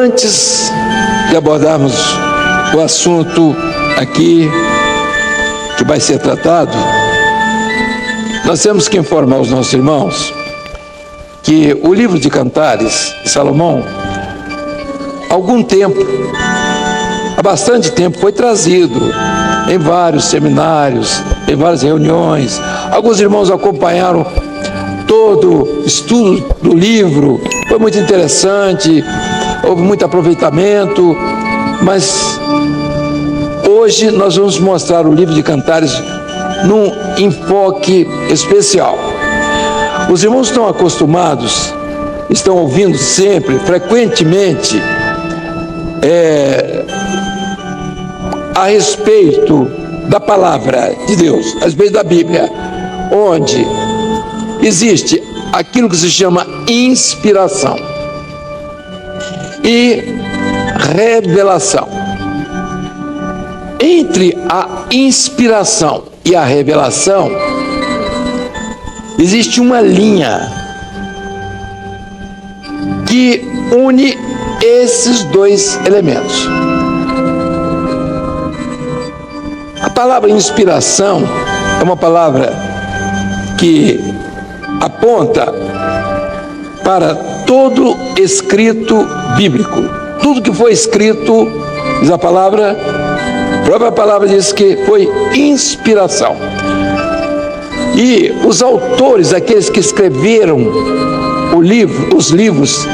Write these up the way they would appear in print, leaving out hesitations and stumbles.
Antes de abordarmos o assunto aqui que vai ser tratado, nós temos que informar os nossos irmãos que o livro de Cantares de Salomão, há bastante tempo, foi trazido em vários seminários, em várias reuniões. Alguns irmãos acompanharam todo o estudo do livro, foi muito interessante, houve muito aproveitamento, mas hoje nós vamos mostrar o livro de Cantares num enfoque especial. Os irmãos estão acostumados, estão ouvindo sempre, frequentemente, a respeito da palavra de Deus, a respeito da Bíblia, onde existe aquilo que se chama inspiração e revelação. Entre a inspiração e a revelação existe uma linha que une esses dois elementos. A palavra inspiração é uma palavra que aponta para todo escrito bíblico. Tudo que foi escrito, diz a própria palavra diz que foi inspiração. E os autores, aqueles que escreveram os livros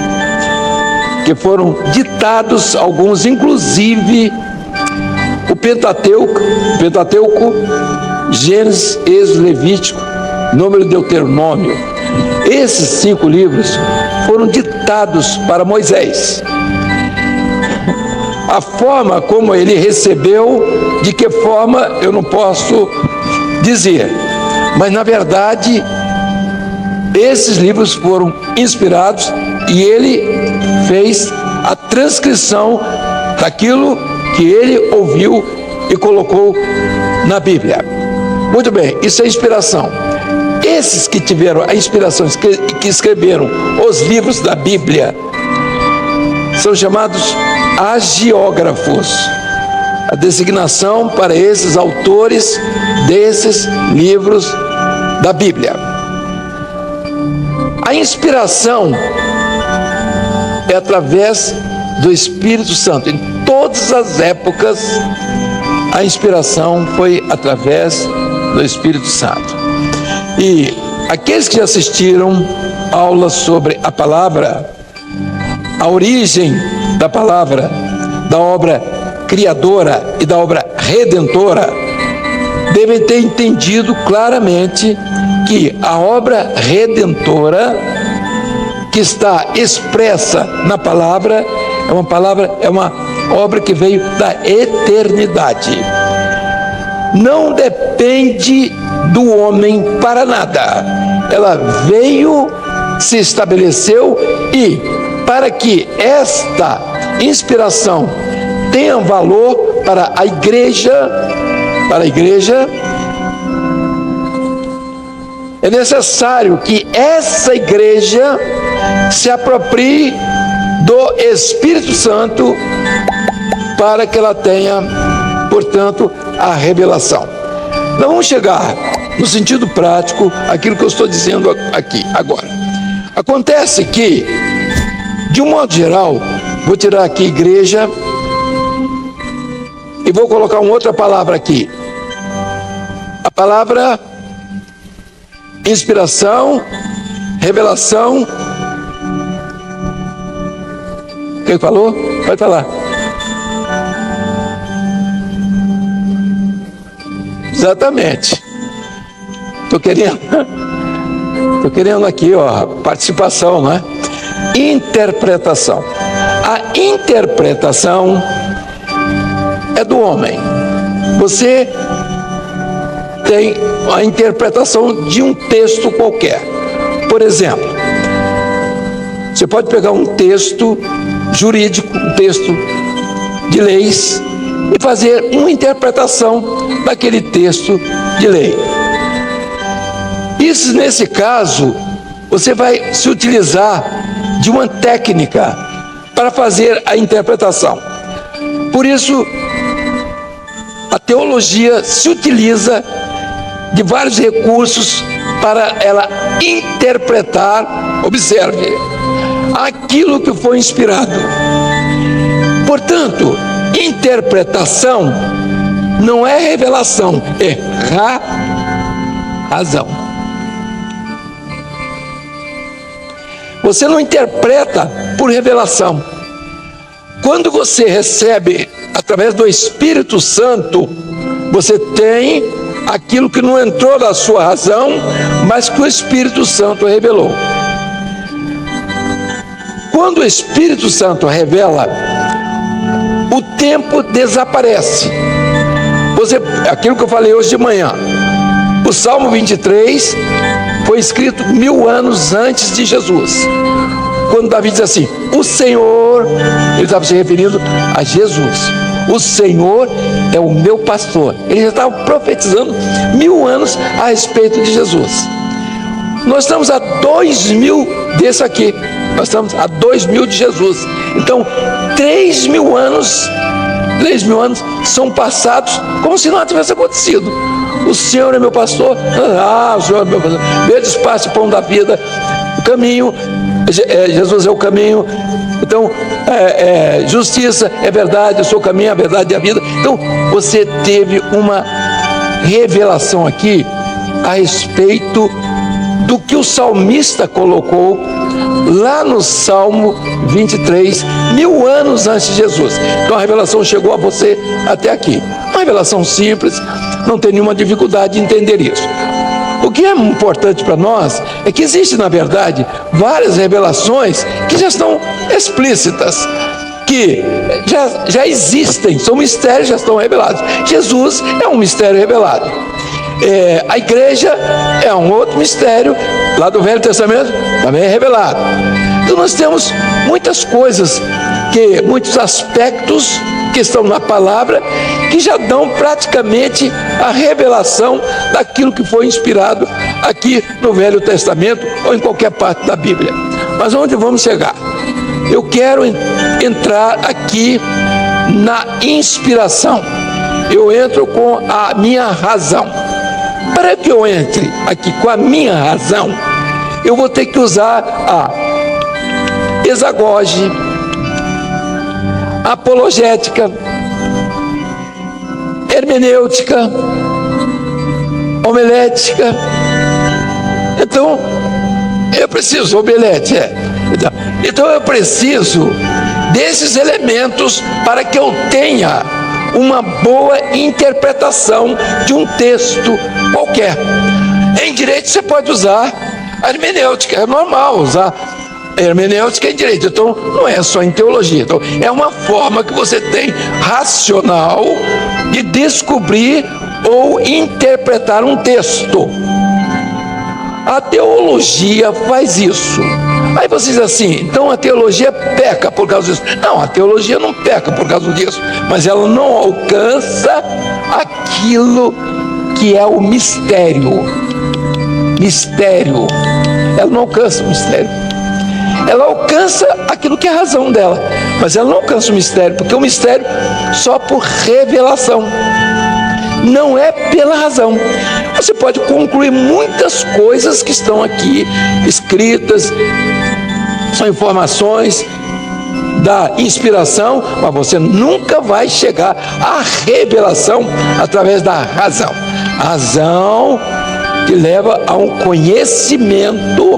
que foram ditados, alguns inclusive o Pentateuco, Gênesis, Êxodo, Levítico, Número, Deuteronômio. Esses 5 livros foram ditados para Moisés. A forma como ele recebeu, de que forma eu não posso dizer, mas na verdade esses livros foram inspirados e ele fez a transcrição daquilo que ele ouviu e colocou na Bíblia. Muito bem, isso é inspiração. Esses que tiveram a inspiração, que escreveram os livros da Bíblia, são chamados agiógrafos. A designação para esses autores desses livros da Bíblia. A inspiração é através do Espírito Santo. Em todas as épocas, a inspiração foi através do Espírito Santo. E aqueles que assistiram aulas sobre a palavra, a origem da palavra, da obra criadora e da obra redentora, devem ter entendido claramente que a obra redentora que está expressa na palavra é uma obra que veio da eternidade. Não depende do homem para nada. Ela veio, se estabeleceu e para que esta inspiração tenha valor para a igreja, é necessário que essa igreja se aproprie do Espírito Santo para que ela tenha, portanto, a revelação. Nós vamos chegar no sentido prático aquilo que eu estou dizendo aqui agora. Acontece que, de um modo geral, vou tirar aqui igreja e vou colocar uma outra palavra aqui. A palavra inspiração, revelação. Quem falou? Pode falar. Exatamente. Estou querendo aqui, ó, participação, né? Interpretação. A interpretação é do homem. Você tem a interpretação de um texto qualquer. Por exemplo, você pode pegar um texto jurídico, um texto de leis, e fazer uma interpretação daquele texto de lei. Isso, nesse caso, você vai se utilizar de uma técnica para fazer a interpretação. Por isso, a teologia se utiliza de vários recursos para ela interpretar, observe, aquilo que foi inspirado. Portanto, interpretação não é revelação, é razão. Você não interpreta por revelação. Quando você recebe através do Espírito Santo, você tem aquilo que não entrou da sua razão, mas que o Espírito Santo revelou. Quando o Espírito Santo revela, o tempo desaparece. Aquilo que eu falei hoje de manhã, o Salmo 23 foi escrito 1000 anos antes de Jesus. Quando Davi diz assim, o Senhor, ele estava se referindo a Jesus. O Senhor é o meu pastor. Ele já estava profetizando 1000 anos a respeito de Jesus. Nós estamos a 2000 desse aqui. Nós estamos a 2000 de Jesus. Então, 3000 anos são passados como se nada tivesse acontecido. O Senhor é meu pastor. O Senhor é meu pastor. Verde espaço, pão da vida. O caminho, Jesus é o caminho. Então, justiça é verdade, eu sou o caminho, a verdade e a vida. Então, você teve uma revelação aqui a respeito do que o salmista colocou lá no Salmo 23, 1000 anos antes de Jesus. Então a revelação chegou a você até aqui. Uma revelação simples, não tem nenhuma dificuldade de entender isso. O que é importante para nós é que existe, na verdade, várias revelações que já estão explícitas, que já existem, são mistérios, já estão revelados. Jesus é um mistério revelado. A igreja é um outro mistério, lá do Velho Testamento, também é revelado. Então nós temos muitas coisas, muitos aspectos que estão na palavra, que já dão praticamente a revelação daquilo que foi inspirado aqui no Velho Testamento ou em qualquer parte da Bíblia. Mas onde vamos chegar? Eu quero entrar aqui na inspiração. Eu entro com a minha razão. Para que eu entre aqui com a minha razão, eu vou ter que usar a exagoge, apologética, hermenêutica, homilética. Então eu preciso, então eu preciso desses elementos para que eu tenha uma boa interpretação de um texto qualquer. Em direito você pode usar a hermenêutica, é normal usar a hermenêutica em direito, então não é só em teologia. Então é uma forma que você tem racional de descobrir ou interpretar um texto. A teologia faz isso. Aí você diz assim, então a teologia peca por causa disso. Não, a teologia não peca por causa disso, mas ela não alcança aquilo que é o mistério. Mistério. Ela não alcança o mistério. Ela alcança aquilo que é a razão dela, mas ela não alcança o mistério, porque o mistério só por revelação. Não é pela razão. Você pode concluir muitas coisas que estão aqui escritas, são informações da inspiração, mas você nunca vai chegar à revelação através da razão. A razão que leva a um conhecimento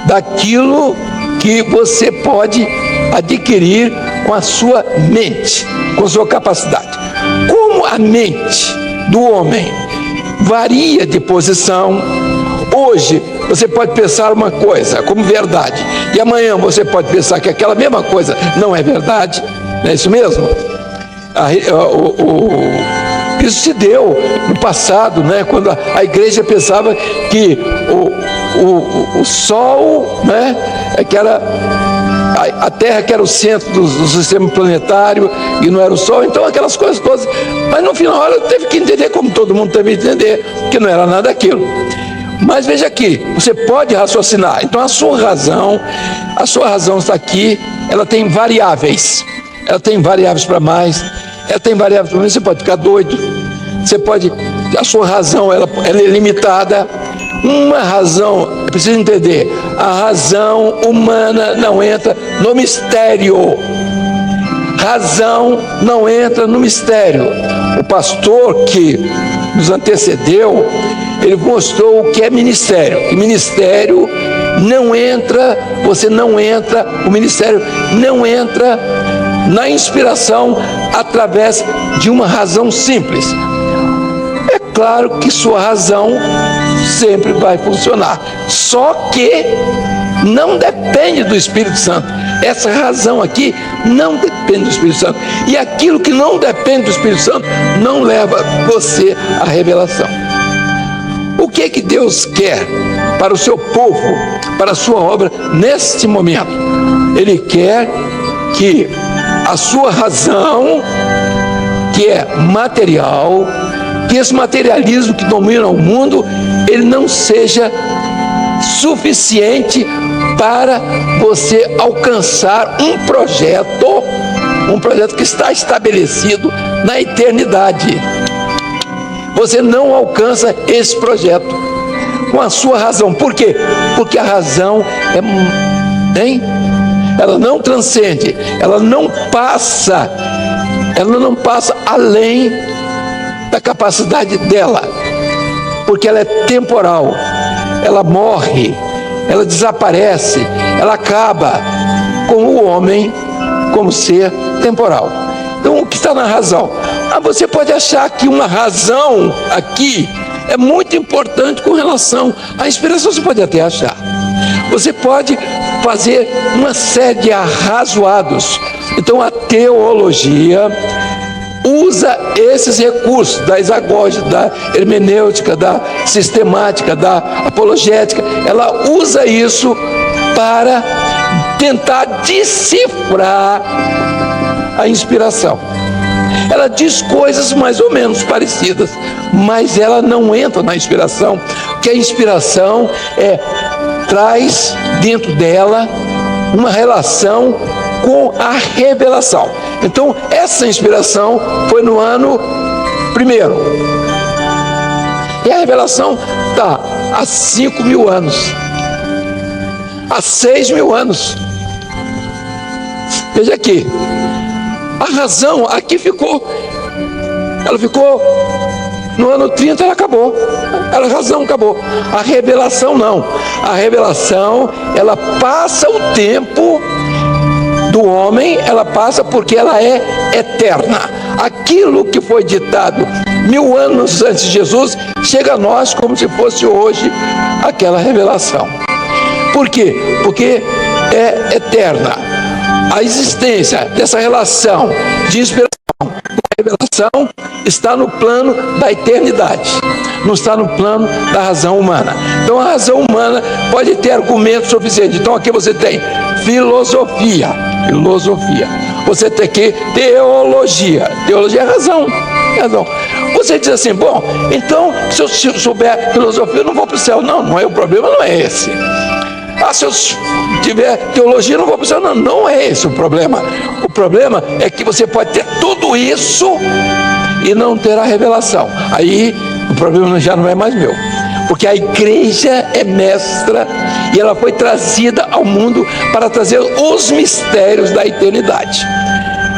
daquilo que você pode adquirir com a sua mente, com a sua capacidade. Como a mente do homem varia de posição, hoje você pode pensar uma coisa como verdade, e amanhã você pode pensar que aquela mesma coisa não é verdade, não é isso mesmo? Isso se deu no passado, né, quando a igreja pensava que o Sol, né, que era a Terra, que era o centro do sistema planetário e não era o Sol, então aquelas coisas todas. Mas no final ela teve que entender, como todo mundo teve que entender, que não era nada daquilo. Mas veja aqui, você pode raciocinar. Então a sua razão está aqui, ela tem variáveis. Ela tem variáveis para mais, ela tem variáveis para menos. Você pode ficar doido, você pode, a sua razão ela é limitada. Uma razão, precisa entender, a razão humana não entra no mistério. Razão não entra no mistério. O pastor que nos antecedeu, ele mostrou o que é ministério. E ministério não entra, você não entra, o ministério não entra na inspiração através de uma razão simples. É claro que sua razão sempre vai funcionar, só que não depende do Espírito Santo. Essa razão aqui não depende do Espírito Santo, e aquilo que não depende do Espírito Santo não leva você à revelação. O que é que Deus quer para o seu povo, para a sua obra neste momento? Ele quer que a sua razão, que é material, que esse materialismo que domina o mundo, ele não seja suficiente para você alcançar um projeto que está estabelecido na eternidade. Você não alcança esse projeto com a sua razão. Por quê? Porque a razão ela não transcende, ela não passa além da capacidade dela, porque ela é temporal, ela morre, ela desaparece, ela acaba com o homem como ser temporal. Então, o que está na razão? Você pode achar que uma razão aqui é muito importante com relação à inspiração. Você pode até achar. Você pode fazer uma série de arrazoados. Então, a teologia usa esses recursos da exagógia, da hermenêutica, da sistemática, da apologética. Ela usa isso para tentar decifrar a inspiração. Ela diz coisas mais ou menos parecidas, mas ela não entra na inspiração, porque a inspiração traz dentro dela uma relação com a revelação. Então, essa inspiração foi no ano 1º. E a revelação está há 5.000 anos. Há 6.000 anos. Veja aqui. A razão aqui ficou. Ela ficou no ano 30, ela acabou. A razão acabou. A revelação não. A revelação, ela passa o tempo do homem, ela passa porque ela é eterna. Aquilo que foi ditado 1000 anos antes de Jesus, chega a nós como se fosse hoje aquela revelação. Por quê? Porque é eterna. A existência dessa relação de inspiração e revelação está no plano da eternidade, não está no plano da razão humana. Então a razão humana pode ter argumentos suficientes. Então aqui você tem filosofia. Você tem aqui teologia. Teologia é razão. Você diz assim, bom, então se eu souber filosofia eu não vou para o céu. Não é o problema, não é esse. Se eu tiver teologia eu não vou para o céu. Não é esse o problema. O problema é que você pode ter tudo isso e não ter a revelação. Aí o problema já não é mais meu, porque a igreja é mestra e ela foi trazida ao mundo para trazer os mistérios da eternidade.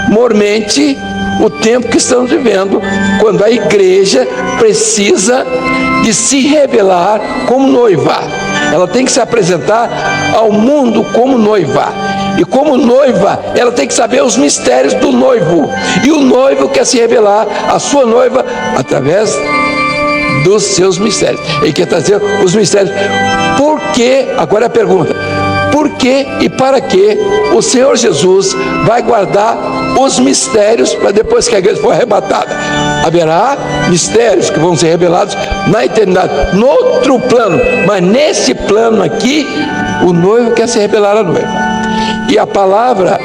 Mormente, o tempo que estamos vivendo, quando a igreja precisa de se revelar como noiva. Ela tem que se apresentar ao mundo como noiva. E como noiva, ela tem que saber os mistérios do noivo. E o noivo quer se revelar à sua noiva através dos seus mistérios. Ele quer trazer os mistérios. Por que? Agora a pergunta. Por que e para que o Senhor Jesus vai guardar os mistérios para depois que a igreja for arrebatada? Haverá mistérios que vão ser revelados na eternidade, no outro plano, mas nesse plano aqui, o noivo quer se revelar à noiva. E a palavra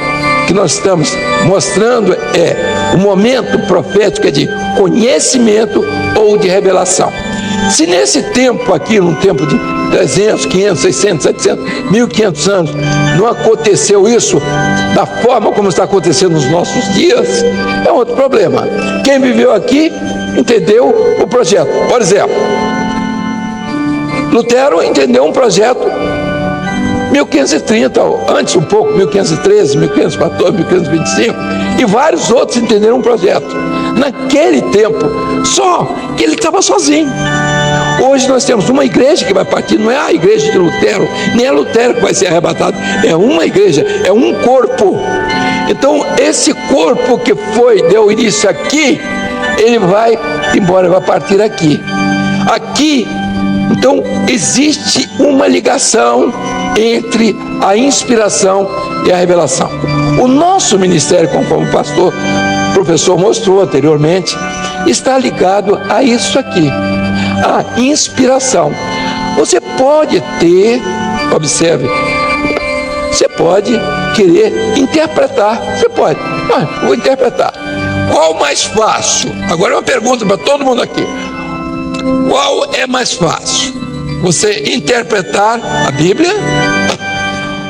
que nós estamos mostrando é o momento profético de conhecimento ou de revelação. Se nesse tempo aqui, num tempo de 300, 500, 600, 700, 1500 anos, não aconteceu isso da forma como está acontecendo nos nossos dias, é outro problema. Quem viveu aqui entendeu o projeto. Por exemplo, Lutero entendeu um projeto 1530, antes um pouco, 1513, 1514, 1525, e vários outros entenderam um projeto. Naquele tempo, só que ele estava sozinho. Hoje nós temos uma igreja que vai partir, não é a igreja de Lutero, nem é Lutero que vai ser arrebatado, é uma igreja, é um corpo. Então, esse corpo que deu início aqui, ele vai embora, vai partir aqui. Aqui, então, existe uma ligação entre a inspiração e a revelação. O nosso ministério, conforme o professor mostrou anteriormente, está ligado a isso aqui, a inspiração. Você pode ter, observe, você pode querer interpretar, você pode, vou interpretar. Qual mais fácil? Agora é uma pergunta para todo mundo aqui. Qual é mais fácil? Você interpretar a Bíblia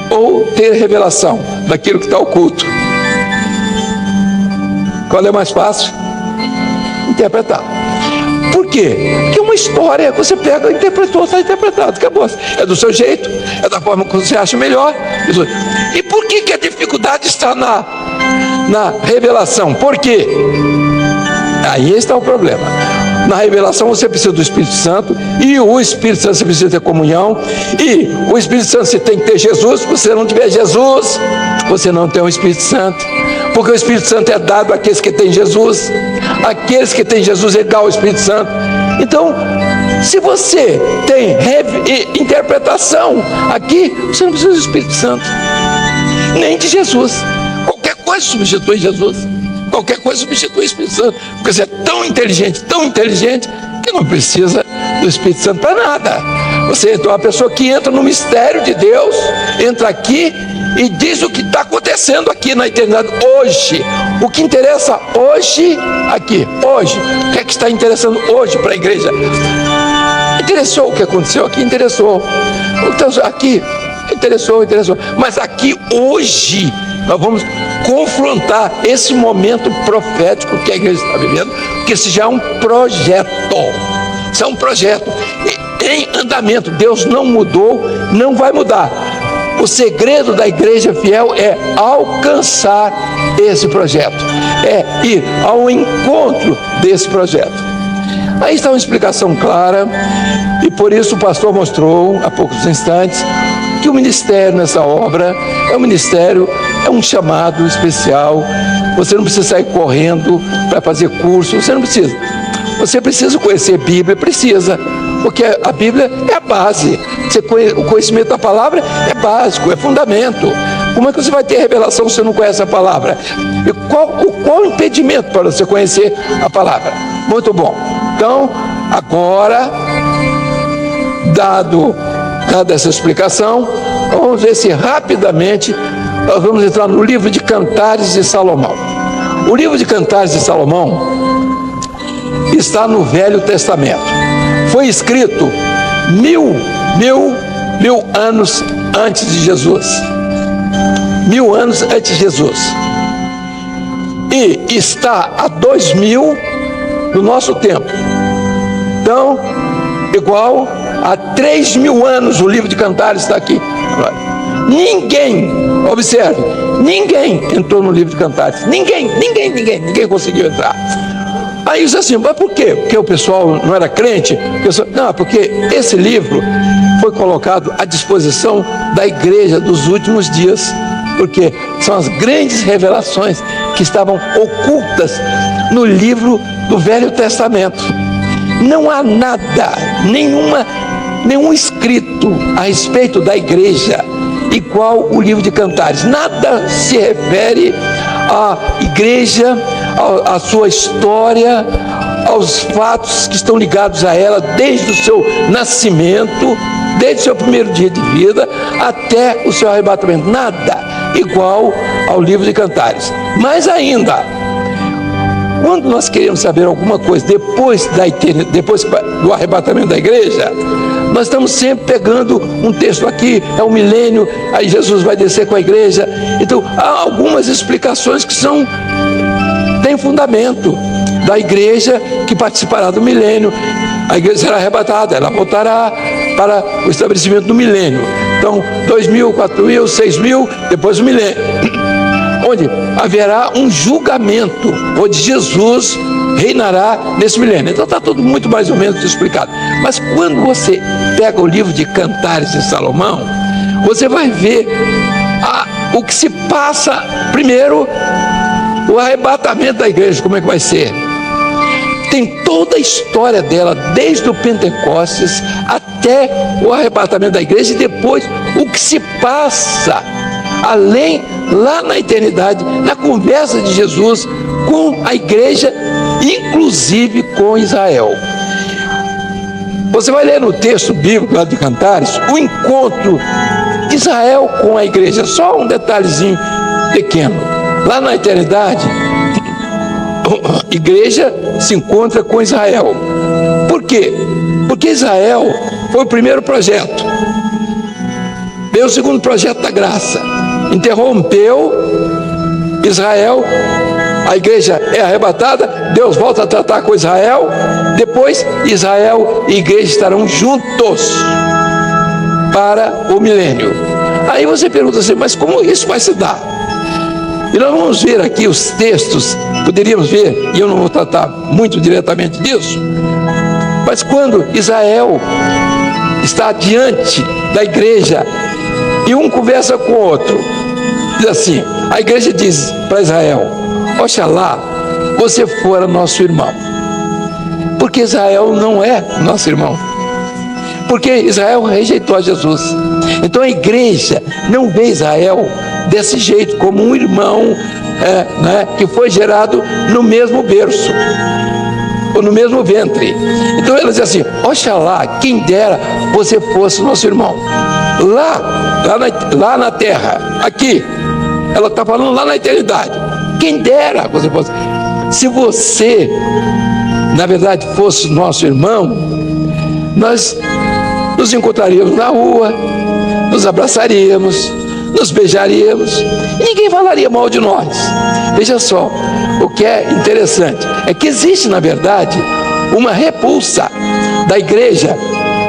ou ter revelação daquilo que está oculto? Qual é mais fácil? Interpretar. Por quê? Porque uma história, você pega, interpretou, está interpretado, acabou. É do seu jeito, é da forma que você acha melhor. E por que a dificuldade está na revelação? Por quê? Aí está o problema. Na revelação você precisa do Espírito Santo, e o Espírito Santo você precisa ter comunhão, e o Espírito Santo você tem que ter Jesus. Se você não tiver Jesus, você não tem o Espírito Santo, porque o Espírito Santo é dado àqueles que têm Jesus. Aqueles que têm Jesus é igual ao Espírito Santo. Então, se você tem interpretação aqui, você não precisa do Espírito Santo, nem de Jesus. Qualquer coisa substitui Jesus. Qualquer coisa substitui o Espírito Santo, porque você é tão inteligente, que não precisa do Espírito Santo para nada. Você é uma pessoa que entra no mistério de Deus, entra aqui e diz o que está acontecendo aqui na eternidade, hoje. O que interessa hoje, aqui, hoje. O que é que está interessando hoje para a igreja? Interessou o que aconteceu aqui? Interessou. Então, aqui, interessou. Mas aqui, hoje, nós vamos confrontar esse momento profético que a igreja está vivendo, porque isso já é um projeto. Isso é um projeto em andamento. Deus não mudou, não vai mudar. O segredo da igreja fiel é alcançar esse projeto, é ir ao encontro desse projeto. Aí está uma explicação clara, e por isso o pastor mostrou há poucos instantes que o ministério nessa obra é um ministério, é um chamado especial. Você não precisa sair correndo para fazer curso, você não precisa. Você precisa conhecer a Bíblia, precisa, porque a Bíblia é a base. O conhecimento da palavra é básico, é fundamento. Como é que você vai ter revelação se você não conhece a palavra? E qual o impedimento para você conhecer a palavra? Muito bom. Então, agora, dada essa explicação, vamos ver se rapidamente nós vamos entrar no livro de Cantares de Salomão. O livro de Cantares de Salomão está no Velho Testamento. Foi escrito mil anos antes de Jesus. 1000 anos antes de Jesus. E está a 2000 no nosso tempo. Então, igual a 3000 anos o livro de Cantares está aqui. Ninguém, observe, ninguém entrou no livro de Cantares. Ninguém conseguiu entrar. Aí diz assim, mas por quê? Porque o pessoal não era crente? Não, porque esse livro foi colocado à disposição da igreja dos últimos dias, porque são as grandes revelações que estavam ocultas no livro do Velho Testamento. Não há nada, nenhum escrito a respeito da igreja igual o livro de Cantares. Nada se refere à igreja, à sua história, aos fatos que estão ligados a ela desde o seu nascimento, desde o seu primeiro dia de vida até o seu arrebatamento. Nada igual ao livro de Cantares. Mais ainda, quando nós queremos saber alguma coisa depois do arrebatamento da igreja, nós estamos sempre pegando um texto aqui, é o milênio, aí Jesus vai descer com a igreja. Então, há algumas explicações que têm fundamento. Da igreja que participará do milênio, a igreja será arrebatada, ela voltará para o estabelecimento do milênio. Então, 2.000, 4.000, 6.000, depois o milênio, onde haverá um julgamento, onde Jesus reinará nesse milênio. Então está tudo muito mais ou menos explicado. Mas quando você pega o livro de Cantares de Salomão, você vai ver o que se passa primeiro, o arrebatamento da igreja, como é que vai ser. Tem toda a história dela, desde o Pentecostes até o arrebatamento da igreja, e depois o que se passa além, lá na eternidade, na conversa de Jesus com a igreja, inclusive com Israel. Você vai ler no texto bíblico lá de Cantares o encontro de Israel com a igreja. Só um detalhezinho pequeno. Lá na eternidade, a igreja se encontra com Israel. Por quê? Porque Israel foi o primeiro projeto. Veio o segundo projeto da graça. Interrompeu Israel, a igreja é arrebatada, Deus volta a tratar com Israel. Depois, Israel e a igreja estarão juntos para o milênio. Aí você pergunta assim, mas como isso vai se dar? E nós vamos ver aqui os textos, poderíamos ver, e eu não vou tratar muito diretamente disso, mas quando Israel está diante da igreja e um conversa com o outro, diz assim, a igreja diz para Israel, oxalá você fora nosso irmão, porque Israel não é nosso irmão, porque Israel rejeitou a Jesus. Então a igreja não vê Israel desse jeito, como um irmão que foi gerado no mesmo berço, ou no mesmo ventre. Então ela diz assim, oxalá, quem dera você fosse nosso irmão, lá na terra, aqui, ela está falando lá na eternidade, quem dera você fosse. Se você, na verdade, fosse nosso irmão, nós nos encontraríamos na rua, nos abraçaríamos, nos beijaríamos, e ninguém falaria mal de nós. Veja só, o que é interessante é que existe, na verdade, uma repulsa da igreja,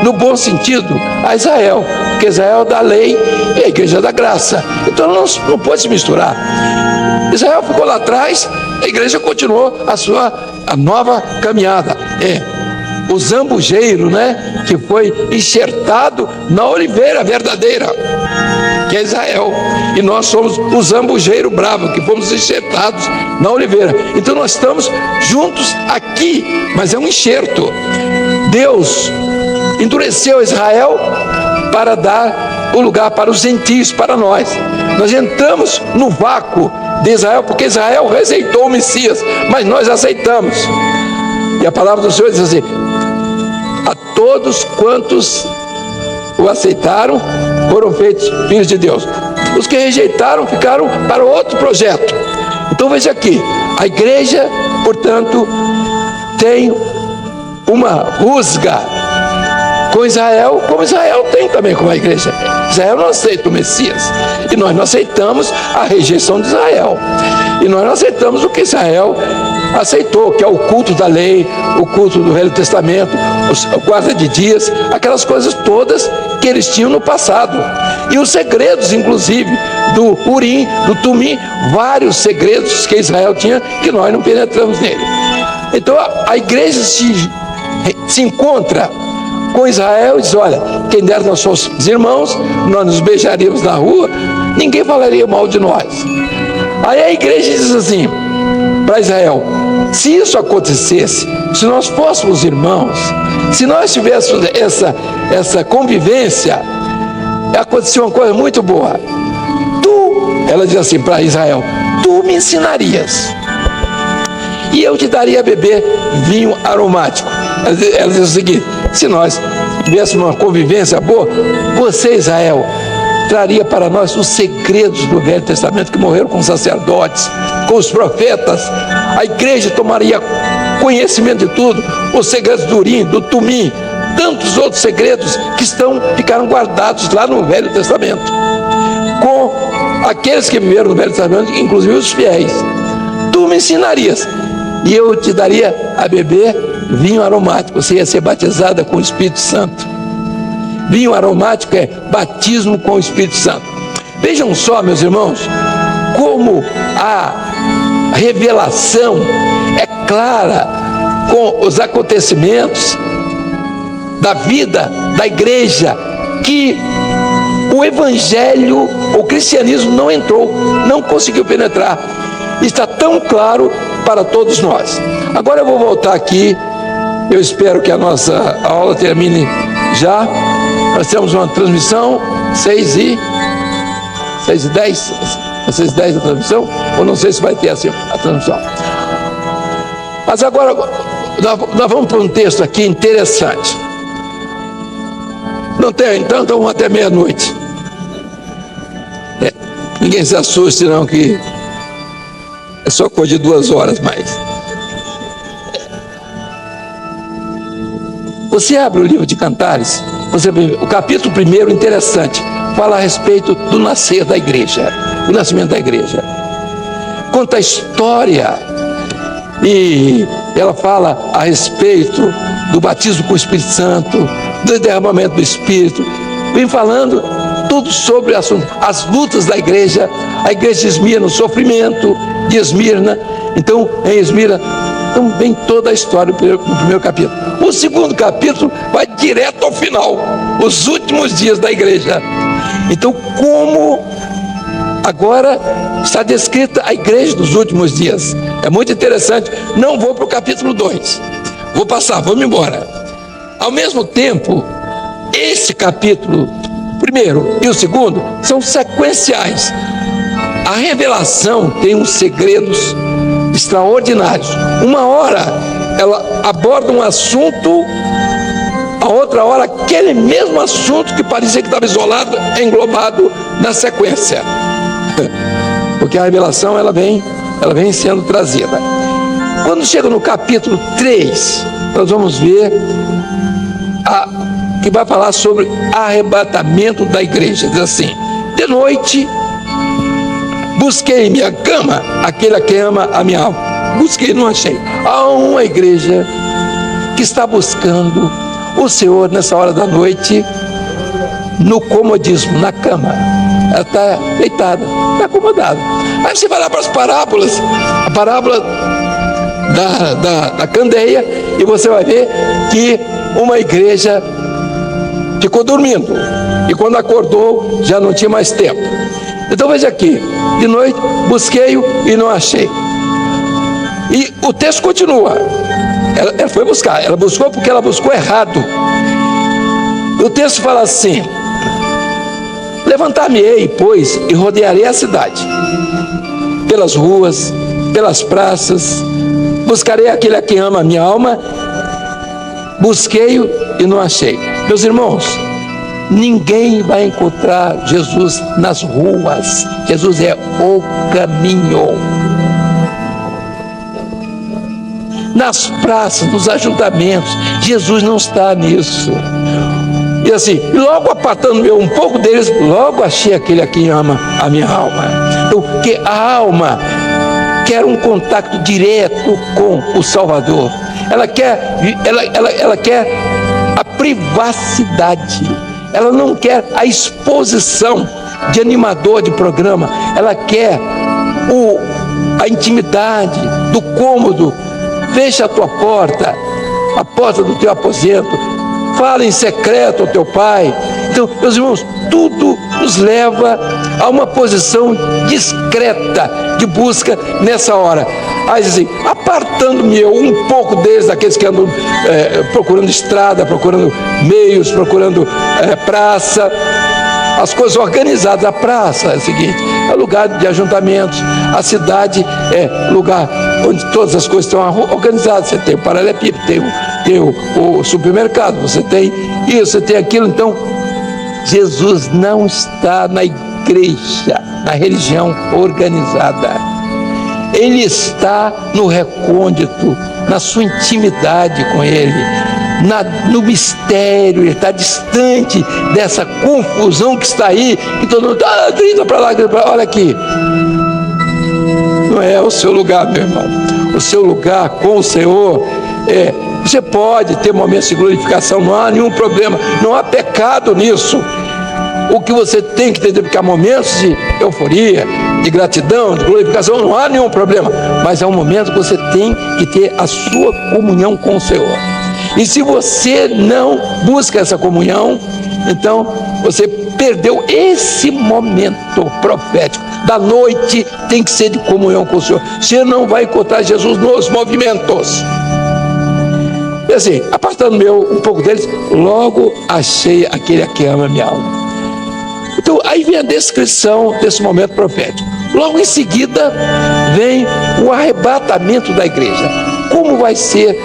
no bom sentido, a Israel, porque Israel é da lei e a igreja é da graça. Então não pode se misturar. Israel ficou lá atrás, a igreja continuou a nova caminhada. O zambujeiro, que foi enxertado na oliveira verdadeira, que é Israel, e nós somos o zambujeiro bravo, que fomos enxertados na oliveira. Então nós estamos juntos aqui, mas é um enxerto. Deus endureceu Israel para dar o lugar para os gentios, para nós. Nós entramos no vácuo de Israel, porque Israel rejeitou o Messias, mas nós aceitamos. E a palavra do Senhor diz assim, a todos quantos o aceitaram, foram feitos filhos de Deus. Os que rejeitaram ficaram para outro projeto. Então veja aqui, a igreja, portanto, tem uma rusga com Israel, como Israel tem também com a igreja. Israel não aceita o Messias, e nós não aceitamos a rejeição de Israel, e nós não aceitamos o que Israel aceitou, que é o culto da lei, o culto do Velho Testamento, a guarda de dias, aquelas coisas todas que eles tinham no passado, e os segredos, inclusive, do Urim, do Tumim, vários segredos que Israel tinha, que nós não penetramos nele. Então a igreja se encontra com Israel e diz, olha, quem dera nós fôssemos irmãos, nós nos beijaríamos na rua, ninguém falaria mal de nós. Aí a igreja diz assim para Israel, se isso acontecesse, se nós fôssemos irmãos, se nós tivéssemos essa convivência, aconteceu uma coisa muito boa. Ela diz assim para Israel, tu me ensinarias, e eu te daria a beber vinho aromático. Ela diz o seguinte, se nós tivéssemos uma convivência boa, você, Israel, traria para nós os segredos do Velho Testamento que morreram com os sacerdotes, com os profetas. A igreja tomaria conhecimento de tudo, os segredos do Urim, do Tumim, tantos outros segredos que ficaram guardados lá no Velho Testamento, com aqueles que viveram no Velho Testamento, inclusive os fiéis. Tu me ensinarias e eu te daria a beber vinho aromático. Você ia ser batizada com o Espírito Santo. Vinho aromático é batismo com o Espírito Santo. Vejam só, meus irmãos, como a revelação é clara com os acontecimentos da vida da igreja, que o evangelho, o cristianismo não entrou, não conseguiu penetrar. Está tão claro para todos nós. Agora eu vou voltar aqui. Eu espero que a nossa aula termine já. Nós temos uma transmissão 6h10. 6h10 a transmissão, ou não sei se vai ter assim a transmissão. Mas agora nós vamos para um texto aqui interessante. Não tem, então vamos até meia-noite. Ninguém se assuste não, que é só coisa de 2 horas mais. Você abre o livro de Cantares, você vê o capítulo 1, interessante, fala a respeito do nascer da igreja, do nascimento da igreja. Conta a história, e ela fala a respeito do batismo com o Espírito Santo, do derramamento do Espírito. Vem falando tudo sobre as lutas da igreja, a igreja de Esmirna, o sofrimento de Esmirna. Então, em Esmirna, então vem toda a história do primeiro capítulo. O segundo capítulo vai direto ao final, os últimos dias da igreja. Então, como agora está descrita a igreja dos últimos dias. É muito interessante. Não vou para o capítulo 2. Vou passar, vamos embora. Ao mesmo tempo, esse capítulo, o primeiro e o segundo, são sequenciais. A revelação tem uns segredos extraordinários. Uma hora ela aborda um assunto, a outra hora aquele mesmo assunto que parecia que estava isolado é englobado na sequência. Porque a revelação ela vem sendo trazida. Quando chega no capítulo 3, nós vamos ver que vai falar sobre arrebatamento da igreja. Diz assim: de noite busquei minha cama, aquele a quem ama a minha alma. Busquei e não achei. Há uma igreja que está buscando o Senhor nessa hora da noite, no comodismo, na cama. Ela está deitada, está acomodada. Aí você vai lá para as parábolas, a parábola da candeia, e você vai ver que uma igreja ficou dormindo, e quando acordou já não tinha mais tempo. Então veja aqui: de noite busquei-o e não achei. E o texto continua. Ela foi buscar, ela buscou porque ela buscou errado. O texto fala assim: levantar-me-ei, pois, e rodearei a cidade, pelas ruas, pelas praças, buscarei aquele a quem ama a minha alma. Busquei-o e não achei. Meus irmãos, ninguém vai encontrar Jesus nas ruas. Jesus é o caminho. Nas praças, nos ajuntamentos, Jesus não está nisso. E assim, logo apartando eu um pouco deles, logo achei aquele a quem ama a minha alma. Então, porque a alma quer um contato direto com o Salvador. Ela quer a privacidade. Ela não quer a exposição de animador de programa. Ela quer a intimidade do cômodo. Fecha a tua porta, a porta do teu aposento. Fala em secreto ao teu pai. Então, meus irmãos, tudo nos leva a uma posição discreta de busca nessa hora. Aí assim, apartando-me eu um pouco deles, daqueles que andam procurando estrada, procurando meios, procurando praça, as coisas organizadas. A praça é o seguinte: é lugar de ajuntamentos. A cidade é lugar onde todas as coisas estão organizadas. Você tem o paralelepípedo, tem o supermercado, você tem isso, você tem aquilo. Então, Jesus não está na igreja, na religião organizada. Ele está no recôndito, na sua intimidade com Ele, no mistério. Ele está distante dessa confusão que está aí, que todo mundo grita para lá, grita para lá. Olha aqui, não é o seu lugar, meu irmão. O seu lugar com o Senhor você pode ter momentos de glorificação, não há nenhum problema, não há pecado nisso. O que você tem que entender, porque há momentos de euforia, de gratidão, de glorificação, não há nenhum problema, mas é um momento que você tem que ter a sua comunhão com o Senhor. E se você não busca essa comunhão, então você perdeu esse momento profético da noite. Tem que ser de comunhão com o Senhor. Você não vai encontrar Jesus nos movimentos. E assim, apartando um pouco deles, logo achei aquele que ama minha alma. Então aí vem a descrição desse momento profético. Logo em seguida vem o arrebatamento da igreja. Como vai ser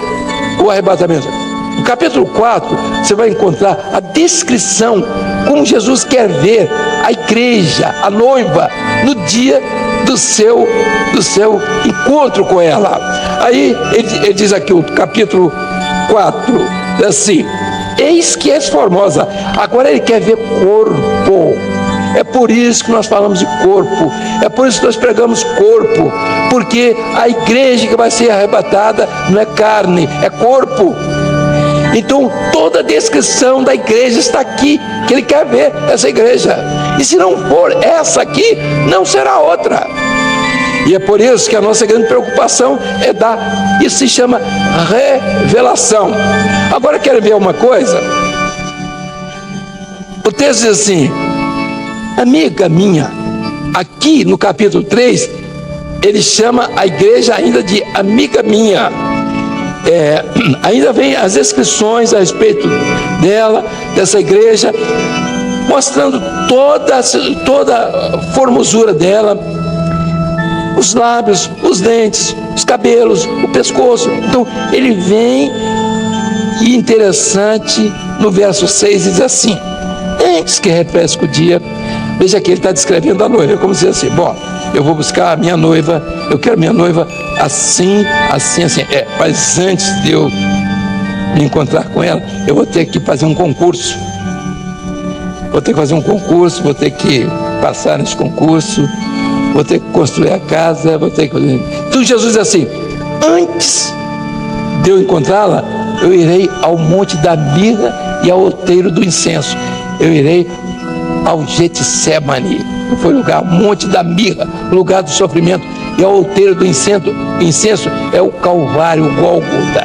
o arrebatamento? No capítulo 4 você vai encontrar a descrição como Jesus quer ver a igreja, a noiva, no dia do seu encontro com ela. Aí ele diz aqui, o capítulo 4, assim: eis que és formosa. Agora ele quer ver corpo. É por isso que nós falamos de corpo, é por isso que nós pregamos corpo, porque a igreja que vai ser arrebatada não é carne, é corpo. Então toda a descrição da igreja está aqui, que ele quer ver essa igreja. E se não for essa aqui, não será outra. E é por isso que a nossa grande preocupação é dar, isso se chama revelação. Agora quero ver uma coisa. O texto diz assim: amiga minha. Aqui no capítulo 3, ele chama a igreja ainda de amiga minha. Ainda vem as descrições a respeito dela, dessa igreja, mostrando toda a formosura dela, os lábios, os dentes, os cabelos, o pescoço. Então ele vem, e interessante, no verso 6 diz assim: antes que refresque o dia. Veja que ele está descrevendo a noiva, como dizer assim: bom, eu vou buscar a minha noiva, eu quero minha noiva assim, assim, assim. Mas antes de eu me encontrar com ela, eu vou ter que fazer um concurso. Vou ter que fazer um concurso, vou ter que passar nesse concurso, vou ter que construir a casa, vou ter que fazer... Então Jesus diz assim: antes de eu encontrá-la, eu irei ao monte da mirra e ao outeiro do incenso. Eu irei ao Getsemane, que foi o lugar, o monte da mirra, o lugar do sofrimento, e ao outeiro do incenso é o Calvário, o Gólgota.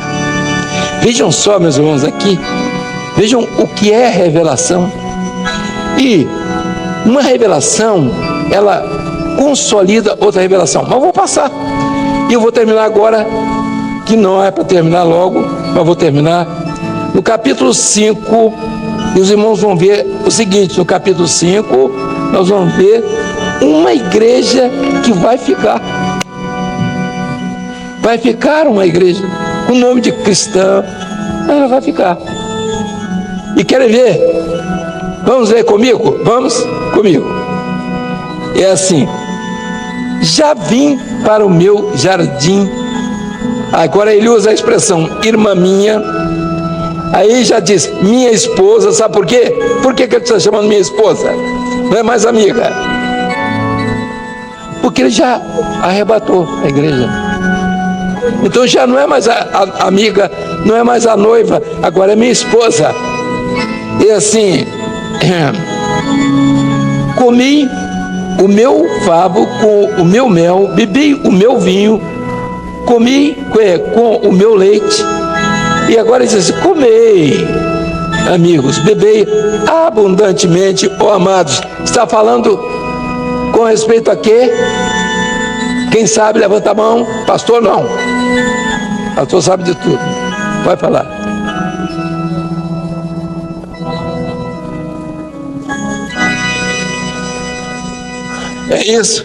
Vejam só, meus irmãos, aqui, vejam o que é revelação. E uma revelação, ela consolida outra revelação. Mas eu vou passar, e eu vou terminar agora, que não é para terminar logo, mas vou terminar no capítulo 5. E os irmãos vão ver o seguinte: no capítulo 5, nós vamos ver uma igreja que vai ficar. Vai ficar uma igreja com o nome de cristã, ela vai ficar. E querem ver? Vamos ver comigo? Vamos comigo. É assim: já vim para o meu jardim. Agora ele usa a expressão irmã minha. Aí já diz minha esposa. Sabe por quê? Por que ele está chamando minha esposa? Não é mais amiga. Porque ele já arrebatou a igreja. Então já não é mais a amiga, não é mais a noiva, agora é minha esposa. E assim, comi o meu favo com o meu mel, bebi o meu vinho, comi com o meu leite. E agora ele diz assim: comei, amigos, bebei abundantemente, ó amados. Está falando com respeito a quê? Quem sabe, levanta a mão. Pastor, não. Pastor sabe de tudo. Vai falar. É isso.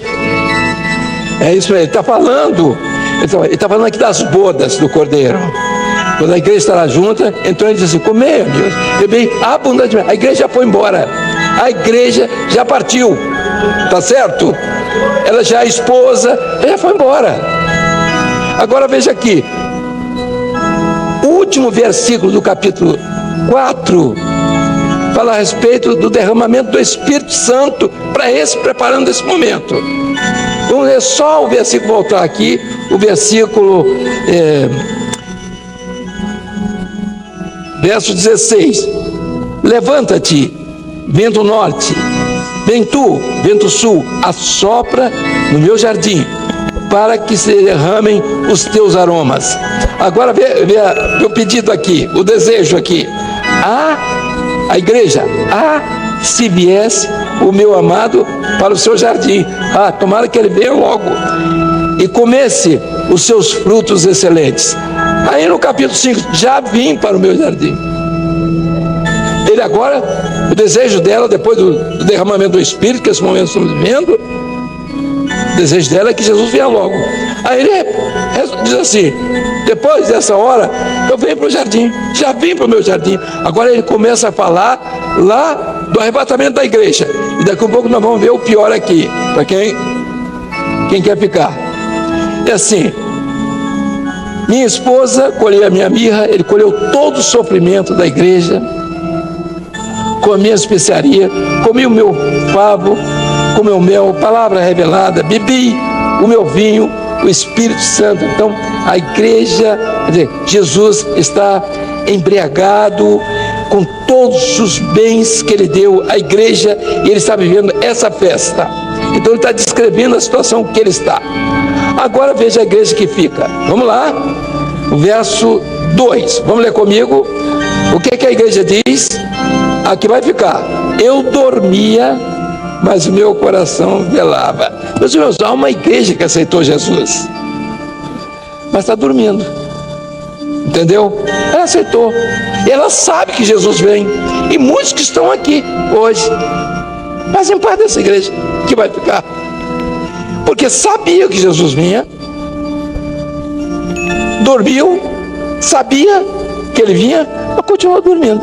É isso mesmo. Ele está falando. Ele está falando aqui das bodas do Cordeiro. Quando a igreja estará junta, então ele diz assim: comei, amigos, bebei abundantemente. A igreja já foi embora. A igreja já partiu, tá certo? Ela já é esposa, já foi embora. Agora veja aqui, o último versículo do capítulo 4 fala a respeito do derramamento do Espírito Santo para preparando esse momento. Vamos ler só o versículo, voltar aqui, o versículo verso 16. Levanta-te, vento norte, vem tu, vento sul, assopra no meu jardim, para que se derramem os teus aromas. Agora vê o pedido aqui, o desejo aqui. A igreja, se viesse o meu amado para o seu jardim, tomara que ele venha logo e comesse os seus frutos excelentes. Aí no capítulo 5, já vim para o meu jardim. Ele agora, o desejo dela, depois do derramamento do Espírito, que esse momento estamos vivendo, o desejo dela é que Jesus venha logo. Aí ele diz assim, depois dessa hora, eu venho para o jardim, já vim para o meu jardim. Agora ele começa a falar lá do arrebatamento da igreja. E daqui a pouco nós vamos ver o pior aqui, para quem quer ficar. É assim, minha esposa colheu a minha mirra, ele colheu todo o sofrimento da igreja, comi a especiaria, comi o meu favo, com o meu mel, palavra revelada, bebi o meu vinho, o Espírito Santo. Então a igreja, quer dizer, Jesus está embriagado com todos os bens que ele deu à igreja, e ele está vivendo essa festa. Então ele está descrevendo a situação que ele está. Agora veja a igreja que fica. Vamos lá, o verso 2, vamos ler comigo. O que a igreja diz? Aqui vai ficar: eu dormia, mas o meu coração velava. Meus irmãos, há uma igreja que aceitou Jesus, mas está dormindo, entendeu? Ela aceitou, ela sabe que Jesus vem, e muitos que estão aqui hoje fazem parte dessa igreja que vai ficar, porque sabia que Jesus vinha, dormiu, sabia que ele vinha, mas continuou dormindo.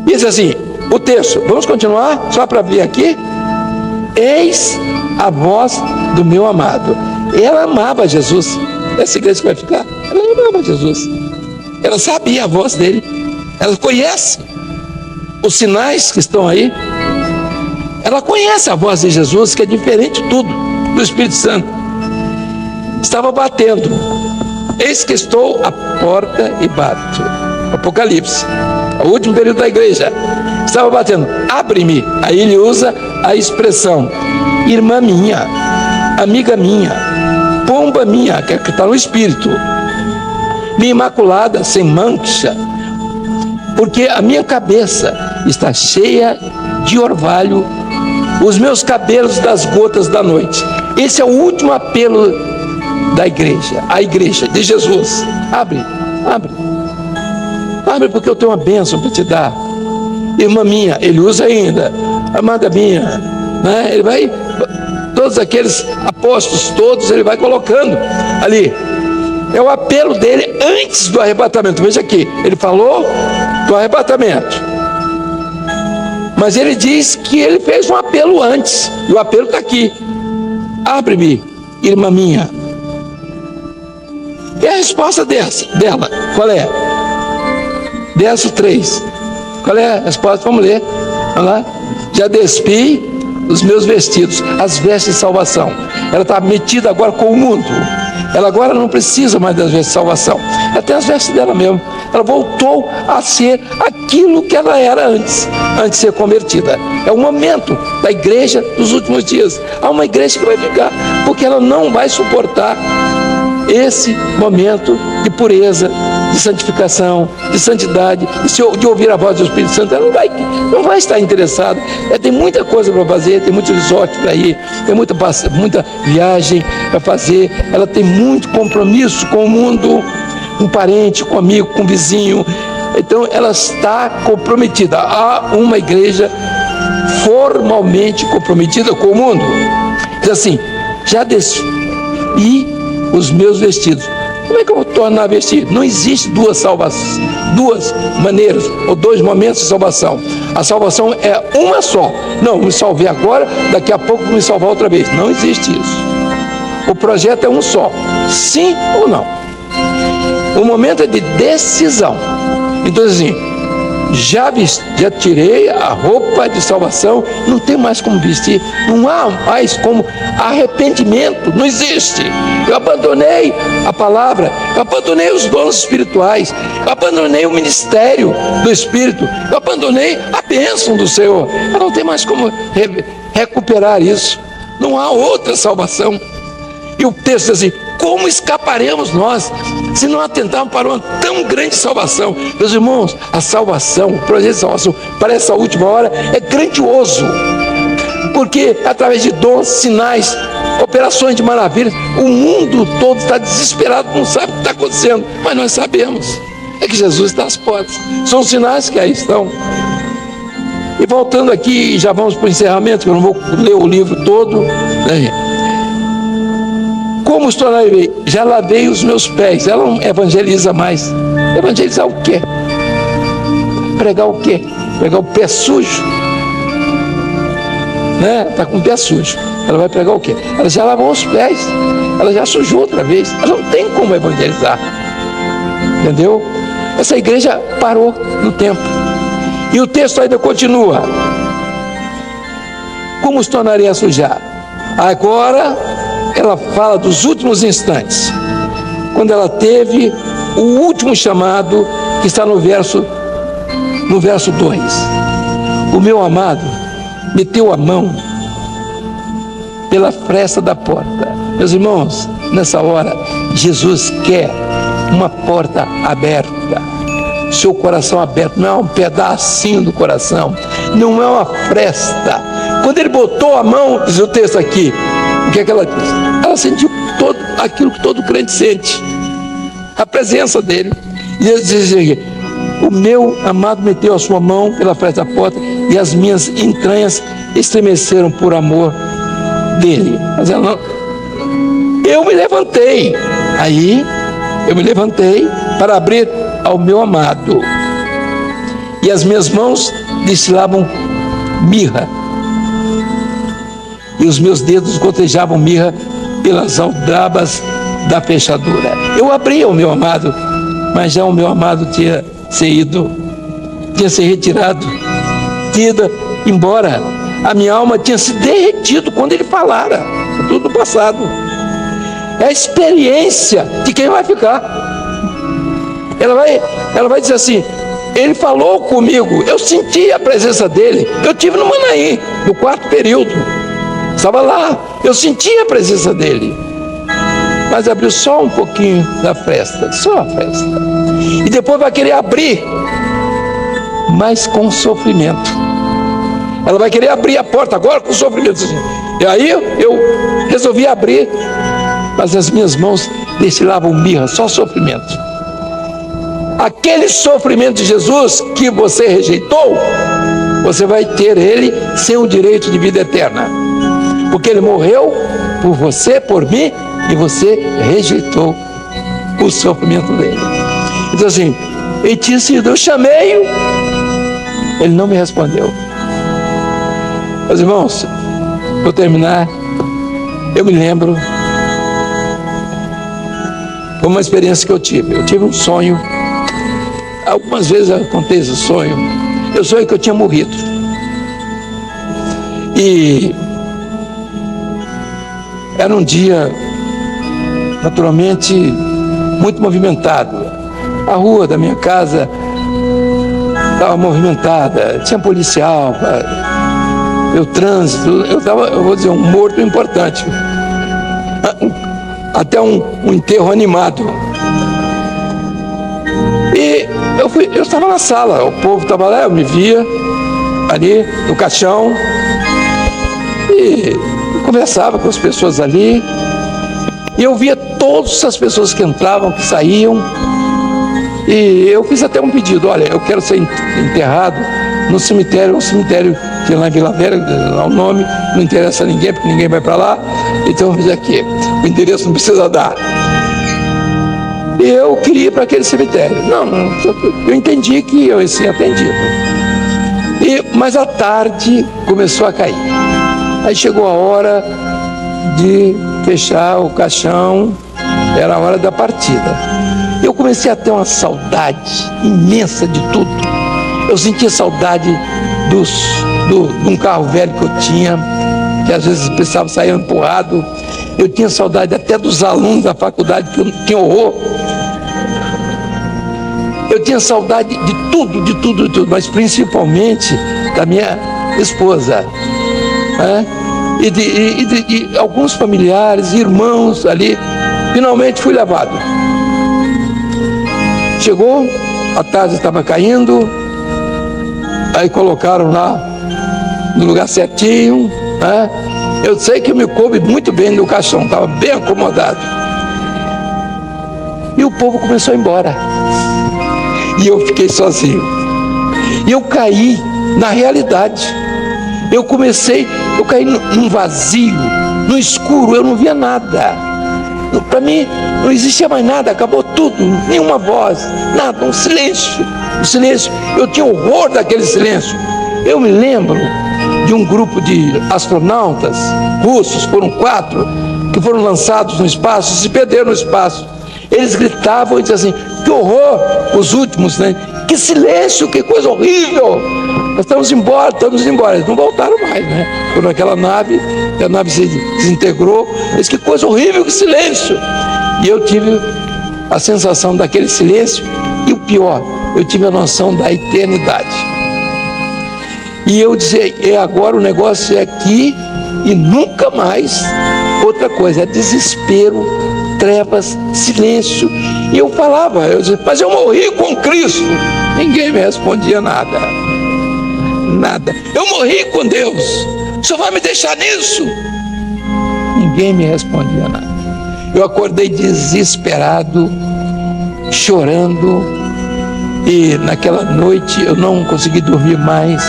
Diz assim o texto, vamos continuar só para ver aqui. Eis a voz do meu amado. Ela amava Jesus. Essa igreja que vai ficar, ela amava Jesus, ela sabia a voz dele, ela conhece os sinais que estão aí, ela conhece a voz de Jesus, que é diferente de tudo do Espírito Santo. Estava batendo. Eis que estou à porta e bato. Apocalipse, o último período da igreja. Estava batendo, abre-me. Aí ele usa a expressão irmã minha, amiga minha, pomba minha, que está no Espírito, minha imaculada, sem mancha, porque a minha cabeça está cheia de orvalho, os meus cabelos das gotas da noite. Esse é o último apelo da igreja, a igreja de Jesus. Abre, abre, abre, porque eu tenho uma bênção para te dar. Irmã minha, ele usa ainda, amada minha, né? Ele vai, todos aqueles apóstolos, todos ele vai colocando ali. É o apelo dele antes do arrebatamento. Veja aqui, ele falou do arrebatamento, mas ele diz que ele fez um apelo antes, e o apelo está aqui: abre-me, irmã minha. E a resposta dela, qual é? Verso 3. Qual é a resposta? Vamos ler. Vamos lá. Já despi os meus vestidos, as vestes de salvação. Ela está metida agora com o mundo. Ela agora não precisa mais das vestes de salvação. Ela tem as vestes dela mesmo. Ela voltou a ser aquilo que ela era antes de ser convertida. É o momento da igreja dos últimos dias. Há uma igreja que vai ficar, porque ela não vai suportar esse momento de pureza, de santificação, de santidade, de ouvir a voz do Espírito Santo. Ela não vai estar interessada. Ela tem muita coisa para fazer, tem muito resort para ir, tem muita viagem para fazer, ela tem muito compromisso com o mundo, com parente, com amigo, com vizinho. Então ela está comprometida. Há uma igreja formalmente comprometida com o mundo. Diz assim: já despi os meus vestidos. como é que eu vou tornar a vestir? Não existe duas maneiras ou dois momentos de salvação. A salvação é uma só. Não, me salvei agora, daqui a pouco vou me salvar outra vez. Não existe isso. O projeto é um só, sim ou não. O momento é de decisão. Então assim, já tirei a roupa de salvação, não tem mais como vestir, não há mais como arrependimento, não existe. Eu abandonei a palavra, eu abandonei os dons espirituais, eu abandonei o ministério do Espírito, eu abandonei a bênção do Senhor. Eu não tem mais como recuperar isso, não há outra salvação. E o texto diz assim: como escaparemos nós se não atentarmos para uma tão grande salvação? Meus irmãos, a salvação, o projeto de salvação para essa última hora é grandioso, porque através de dons, sinais, operações de maravilhas, o mundo todo está desesperado, não sabe o que está acontecendo, mas nós sabemos, é que Jesus está às portas. São sinais que aí estão. E voltando aqui, já vamos para o encerramento, que eu não vou ler o livro todo, né? Como os tornarei? Já lavei os meus pés. Ela não evangeliza mais. Evangelizar o quê? Pregar o quê? Pregar o pé sujo, né? Está com o pé sujo. Ela vai pregar o quê? Ela já lavou os pés. Ela já sujou outra vez. Ela não tem como evangelizar. Entendeu? Essa igreja parou no tempo. E o texto ainda continua. Como os tornarei a sujar? Agora ela fala dos últimos instantes, quando ela teve o último chamado, que está no verso 2. O meu amado meteu a mão pela fresta da porta. Meus irmãos, nessa hora, Jesus quer uma porta aberta, seu coração aberto, não é um pedacinho do coração, não é uma fresta. Quando ele botou a mão, diz o texto aqui, o que é que ela diz? Ela sentiu todo aquilo que todo crente sente, a presença dele. E ele diz assim: o meu amado meteu a sua mão pela fresta da porta e as minhas entranhas estremeceram por amor dele. Mas ela não. Eu me levantei. Aí eu me levantei para abrir ao meu amado, e as minhas mãos destilavam mirra, e os meus dedos gotejavam mirra pelas aldrabas da fechadura. Eu abri ao meu amado, mas já o meu amado tinha se retirado, tinha ido embora. A minha alma tinha se derretido quando ele falara. Tudo no passado. É a experiência de quem vai ficar. Ela vai dizer assim: ele falou comigo, eu senti a presença dele. Eu estive no Manaim, no 4º período. Estava lá, eu senti a presença dele, mas abriu só um pouquinho da fresta, só a fresta, e depois vai querer abrir, mas com sofrimento. Ela vai querer abrir a porta agora com sofrimento. E aí eu resolvi abrir, mas as minhas mãos destilavam mirra, só sofrimento. Aquele sofrimento de Jesus que você rejeitou, você vai ter ele sem o direito de vida eterna, porque ele morreu por você, por mim, e você rejeitou o sofrimento dele. Então assim, ele tinha sido, eu chamei-o, ele não me respondeu. Meus irmãos, vou terminar. Eu me lembro, foi uma experiência que eu tive um sonho. Algumas vezes eu contei esse sonho. Eu sonhei que eu tinha morrido, e era um dia naturalmente muito movimentado. A rua da minha casa estava movimentada, tinha policial, o trânsito. Eu vou dizer, um morto importante, até um enterro animado. E eu estava na sala, o povo estava lá, eu me via ali no caixão e conversava com as pessoas ali, e eu via todas as pessoas que entravam, que saíam, e eu fiz até um pedido: olha, eu quero ser enterrado no cemitério, um cemitério que lá em Vila Velha, lá o nome, não interessa a ninguém, porque ninguém vai para lá, então eu fiz aqui, o endereço não precisa dar. Eu queria ir para aquele cemitério. Não, eu entendi que eu ia ser atendido. Mas à tarde começou a cair. Aí chegou a hora de fechar o caixão, era a hora da partida. Eu comecei a ter uma saudade imensa de tudo. Eu sentia saudade de um carro velho que eu tinha, que às vezes precisava sair empurrado. Eu tinha saudade até dos alunos da faculdade, que eu tinha horror. Eu tinha saudade de tudo, mas principalmente da minha esposa, né? E de alguns familiares, irmãos ali. Finalmente fui levado. Chegou, a tarde estava caindo, aí colocaram lá no lugar certinho, né? Eu sei que eu me coube muito bem no caixão, estava bem acomodado. E o povo começou a ir embora. E eu fiquei sozinho. E eu caí na realidade. Eu caí num vazio, no escuro, eu não via nada. Para mim não existia mais nada, acabou tudo, nenhuma voz, nada, um silêncio. Eu tinha horror daquele silêncio. Eu me lembro de um grupo de astronautas russos, foram 4, que foram lançados no espaço, se perderam no espaço. Eles gritavam e diziam assim: que horror, os últimos, né? Que silêncio, que coisa horrível. Nós estamos embora. Eles não voltaram mais, né? Foram naquela nave, a nave se desintegrou. Eles: que coisa horrível, que silêncio. E eu tive a sensação daquele silêncio, e o pior, eu tive a noção da eternidade. E eu dizia: agora o negócio é aqui e nunca mais. Outra coisa, é desespero, trevas, silêncio. E eu falava, eu dizia: mas eu morri com Cristo. Ninguém me respondia nada. Eu morri com Deus. O senhor vai me deixar nisso? Ninguém me respondia nada. Eu acordei desesperado, chorando, e naquela noite eu não consegui dormir mais.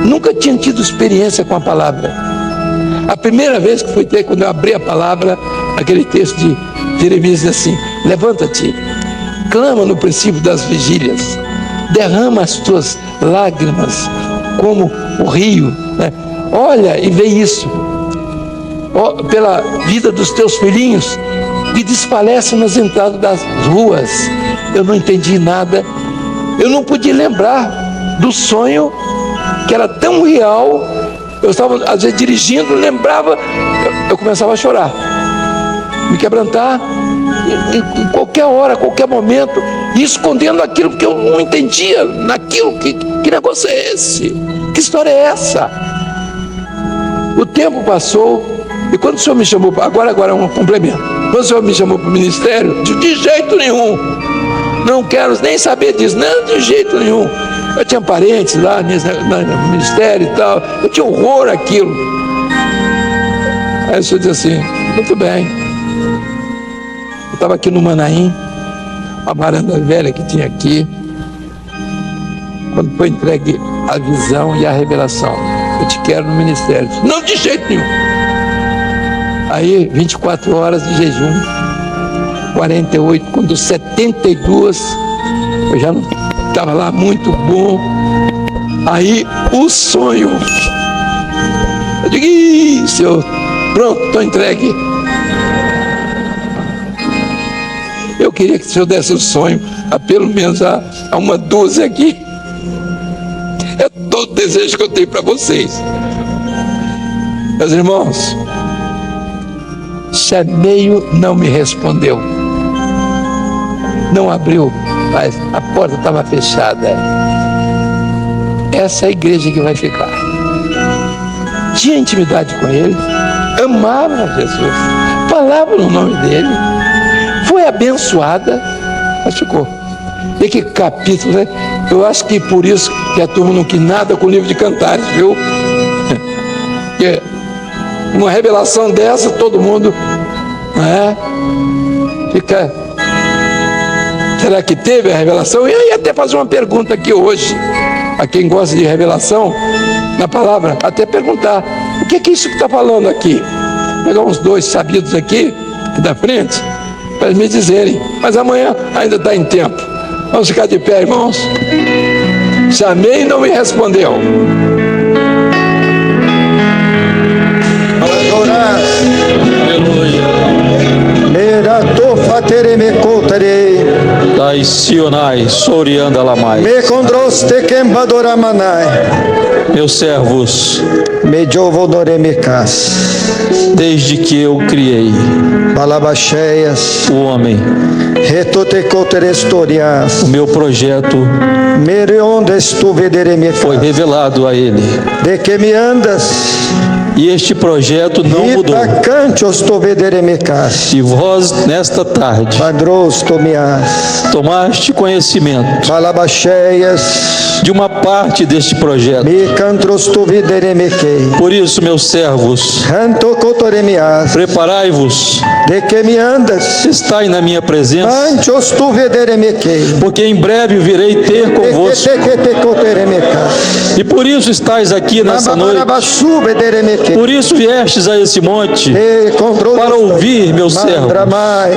Nunca tinha tido experiência com a palavra. A primeira vez que fui ter, quando eu abri a palavra, aquele texto de Jeremias diz assim: levanta-te, clama no princípio das vigílias, derrama as tuas lágrimas como o rio, né? Olha e vê isso, pela vida dos teus filhinhos que desfalecem nas entradas das ruas. Eu não entendi nada, eu não podia lembrar do sonho que era tão real. Eu estava às vezes dirigindo, lembrava, eu começava a chorar, me quebrantar, em qualquer hora, qualquer momento, e escondendo aquilo que eu não entendia, naquilo, que negócio é esse? Que história é essa? O tempo passou, e quando o senhor me chamou, agora é um complemento, quando o senhor me chamou para o ministério, de jeito nenhum, não quero nem saber disso, não, de jeito nenhum. Eu tinha parentes lá no ministério e tal, eu tinha horror àquilo. Aí o senhor disse assim: muito bem. Eu estava aqui no Manaim, uma varanda velha que tinha aqui, quando foi entregue a visão e a revelação: eu te quero no ministério. Não, de jeito nenhum. Aí 24 horas de jejum, 48, quando 72, eu já não estava lá, muito bom. Aí o sonho, eu digo: ih, senhor, pronto, estou entregue. Eu queria que o senhor desse o sonho a pelo menos a uma dúzia aqui. É todo o desejo que eu tenho para vocês. Meus irmãos, chamei-o, não me respondeu, não abriu, mas a porta estava fechada. Essa é a igreja que vai ficar. Tinha intimidade com ele, amava Jesus, falava no nome dele, foi abençoada, mas ficou. E que capítulo, né? Eu acho que por isso que a turma não quis nada com o livro de Cantares, viu? Porque uma revelação dessa, todo mundo, né, fica: será que teve a revelação? E eu ia até fazer uma pergunta aqui hoje, a quem gosta de revelação na palavra, até perguntar: o que é isso que está falando aqui? Vou pegar uns 2 sabidos aqui da frente, para me dizerem, mas amanhã ainda está em tempo. Vamos ficar de pé, irmãos. Chamei e não me respondeu. Adorar. Aleluia. Dai Sionai, Sorianda Lamai. Me condroste quembadoramanai. Meus servos, Me jovodoremecas. desde que eu criei Balabacheias. o homem, Retotecoterestorias. o meu projeto Meriondes tu vederemecas. foi revelado a ele. De que me andas? E este projeto não mudou. Itacantios tu vederemecas. E vós, nesta tarde, Padros tomias. tomaste conhecimento Balabacheias. de uma parte deste projeto. Me cantros tu vederemequei. Por isso, meus servos, Rantocotoremias. preparai-vos, De que me andas? estai na minha presença, Antios tu vederemequei. porque em breve virei ter convosco. Tecoteremecas. E por isso estáis aqui nessa noite. Mabarabaçu vederemequei. Por isso viestes a esse monte, para ouvir, meus servos, Mandramai.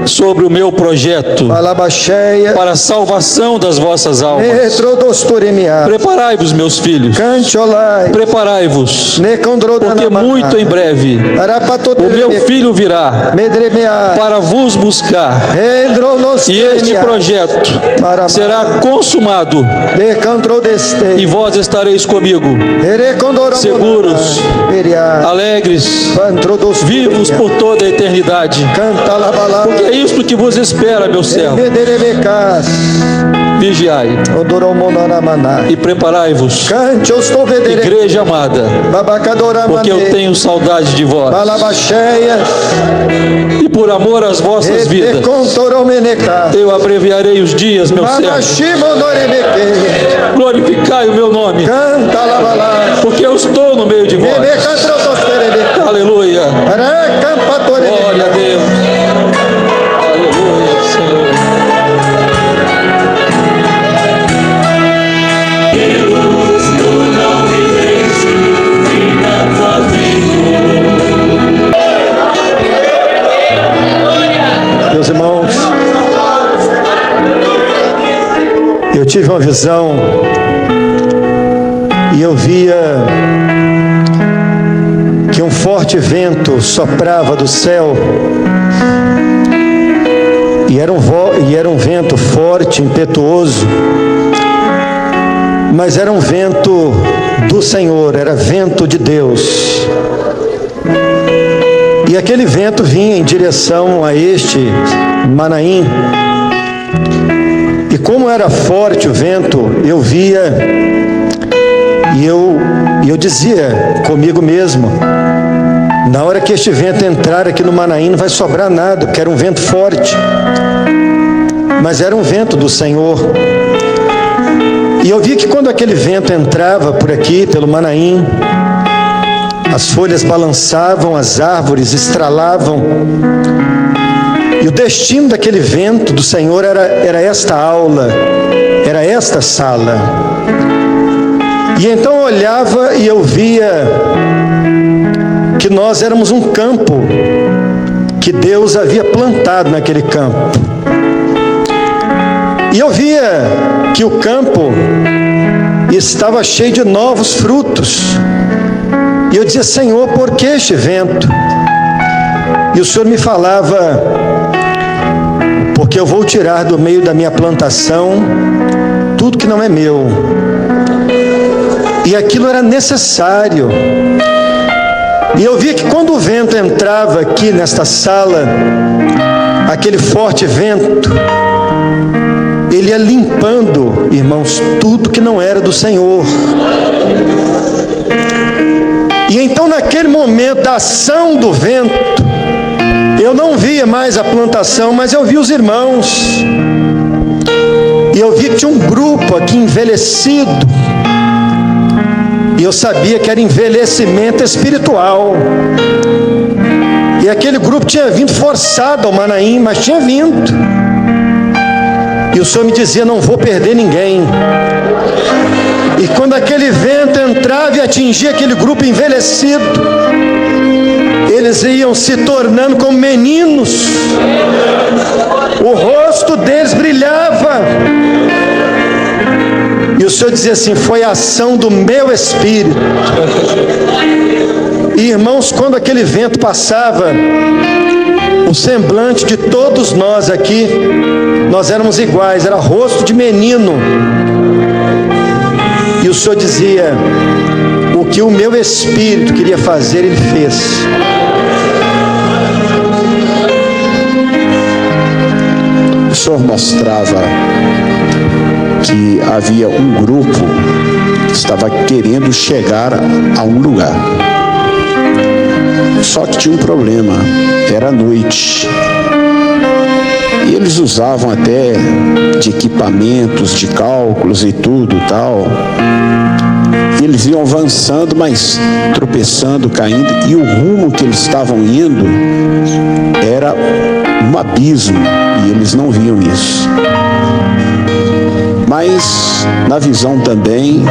sobre o meu projeto, Balabacheia. para a salvação das vossas almas. Metrodostoremia. Preparai-vos, meus filhos, Cantiolai. preparai-vos, Necondrodanamai. porque muito em breve o meu filho virá Medremea. para vos buscar, e este projeto será consumado, e vós estareis comigo, seguros, alegres, vivos por toda a eternidade. Porque é isto que vos espera, meus servos. Vigiai e preparai-vos, igreja amada, porque eu tenho saudade de vós, e por amor às vossas vidas eu abreviarei os dias, meus servos. Glorificai o meu nome, porque eu estou no meio de vós. Aleluia. Glória a Deus. Aleluia, Senhor. Meus irmãos, eu tive uma visão e eu via que um forte vento soprava do céu e era um vento forte, impetuoso, mas era um vento do Senhor, era vento de Deus. E aquele vento vinha em direção a este Manaim. E como era forte o vento, eu via e eu dizia comigo mesmo: na hora que este vento entrar aqui no Manaim não vai sobrar nada, porque era um vento forte. Mas era um vento do Senhor. E eu vi que quando aquele vento entrava por aqui, pelo Manaim, as folhas balançavam, as árvores estralavam. E o destino daquele vento do Senhor era esta aula, era esta sala. E então eu olhava e eu via que nós éramos um campo que Deus havia plantado naquele campo. E eu via que o campo estava cheio de novos frutos. E eu dizia: Senhor, por que este vento? E o Senhor me falava: porque eu vou tirar do meio da minha plantação tudo que não é meu. E aquilo era necessário. E eu via que quando o vento entrava aqui nesta sala, aquele forte vento, ele ia limpando, irmãos, tudo que não era do Senhor. E então, naquele momento da ação do vento, eu não via mais a plantação, mas eu vi os irmãos. E eu vi que tinha um grupo aqui envelhecido. E eu sabia que era envelhecimento espiritual. E aquele grupo tinha vindo forçado ao Manaim, mas tinha vindo. E o Senhor me dizia: não vou perder ninguém. E quando aquele vento entrava e atingia aquele grupo envelhecido, eles iam se tornando como meninos. O rosto deles brilhava. E o Senhor dizia assim: foi a ação do meu Espírito. E irmãos, quando aquele vento passava, o semblante de todos nós aqui, nós éramos iguais, era rosto de menino. E o Senhor dizia: o que o meu Espírito queria fazer, Ele fez. O Senhor mostrava que havia um grupo que estava querendo chegar a um lugar. Só que tinha um problema, era noite. E eles usavam até de equipamentos, de cálculos e tudo tal. E eles iam avançando, mas tropeçando, caindo. E o rumo que eles estavam indo era um abismo. E eles não viam isso. Mas na visão também,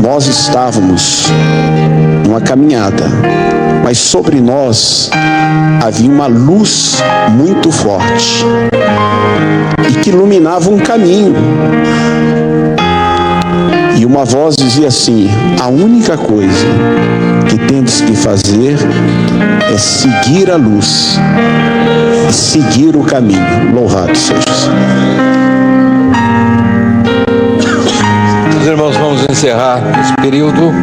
nós estávamos numa caminhada. Mas sobre nós havia uma luz muito forte e que iluminava um caminho. E uma voz dizia assim: a única coisa que temos que fazer é seguir a luz, seguir o caminho. Louvado seja o Senhor. Meus irmãos, vamos encerrar esse período.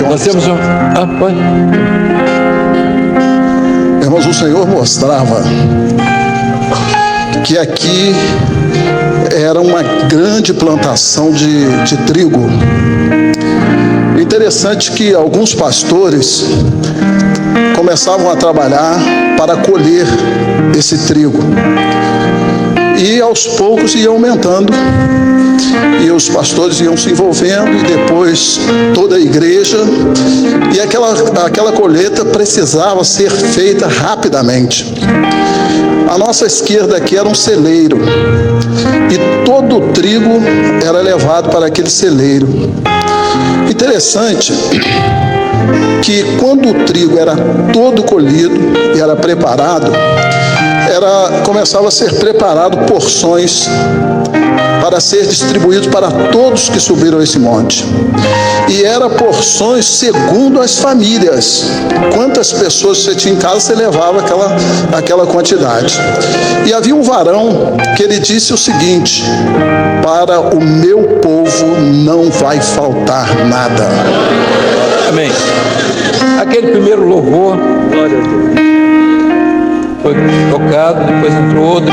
Nós temos pode. Irmãos, o Senhor mostrava que aqui era uma grande plantação de trigo. Interessante que alguns pastores começavam a trabalhar para colher esse trigo. E aos poucos ia aumentando. E os pastores iam se envolvendo, e depois toda a igreja. E aquela colheita precisava ser feita rapidamente. À nossa esquerda aqui era um celeiro, e todo o trigo era levado para aquele celeiro. Interessante que quando o trigo era todo colhido e era preparado, começava a ser preparado porções para ser distribuídos para todos que subiram esse monte. E era porções segundo as famílias. Quantas pessoas você tinha em casa, você levava aquela quantidade. E havia um varão que ele disse o seguinte: para o meu povo não vai faltar nada. Amém. Aquele primeiro louvor, glória a Deus, foi tocado, depois entrou outro,